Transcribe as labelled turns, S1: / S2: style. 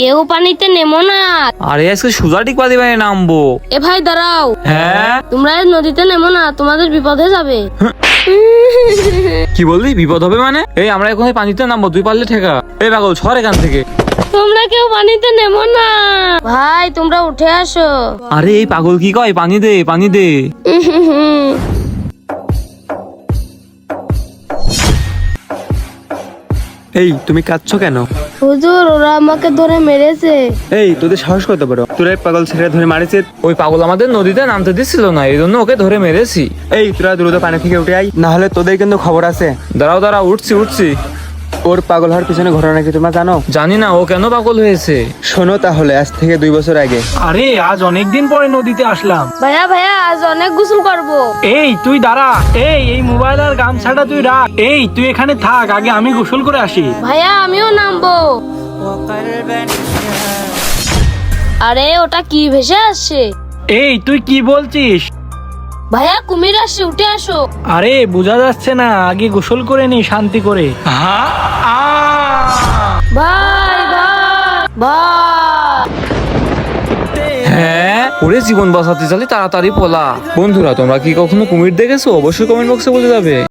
S1: কেউ পানিতে নেমো না।
S2: আরে আজকে সোজা টিকবা দিবে নামবো।
S1: এ ভাই দাঁড়াও,
S2: হ্যাঁ
S1: তোমরা এই নদীতে নেমো না, তোমাদের বিপদ হয়ে যাবে।
S2: কি বললি বিপদ হবে মানে? এই আমরা এখন এই পানিতে নামবো, তুই পারলে ঠেকা। এই পাগল সর এখান থেকে।
S1: তোমরা কেউ পানিতে নেমো না ভাই, তোমরা উঠে আসো।
S2: আরে এই পাগল কি কয়, পানি দে পানি দে।
S3: এই তুমি কাঁদছো কেন?
S1: হুজুর, ওরা আমাকে ধরে মেরেছে।
S3: এই তোদের সাহস কত বড়, তোরা এই পাগল ছেলে ধরে মারিছে?
S2: ওই পাগল আমাদের নদীতে নামতে দিচ্ছিল না, এই জন্য ওকে ধরে মেরেছি।
S3: এই তোরা দ্রুত পানি থেকে উঠে আয়, না হলে তোদের কিন্তু খবর আছে।
S2: দাঁড়াও দাঁড়াও, উঠছি।
S3: ওর পাগল হওয়ার পিছনে ঘটনা কি তোমরা জানো?
S2: জানি না ও কেন পাগল হয়েছে।
S3: শোনো তাহলে, আজ থেকে 2 বছর আগে।
S4: আরে আজ অনেকদিন পরে নদীতে আসলাম।
S1: ভাইয়া আজ অনেক গোসল করবো।
S4: এই তুই দাঁড়া, এই মোবাইল আর গামছাটা তুই রাখ। এই তুই এখানে থাক, আগে আমি গোসল করে আসি।
S1: ভাইয়া আমিও নামবো। আরে ওটা কি ভেসে আসছে?
S4: এই তুই কি বলছিস?
S1: ভাইয়া কুমির আসছে, উঠে আসো।
S4: আরে বোঝা যাচ্ছে না, আগে গোসল করে নি শান্তি করে।
S1: ভাই
S2: হ্যাঁ ওরে, জীবন বাঁচাতে চালি তাড়াতাড়ি পোলা। বন্ধুরা তোমরা কি কখনো কুমির দেখেছো? অবশ্যই কমেন্ট বক্সে বলে যাবে।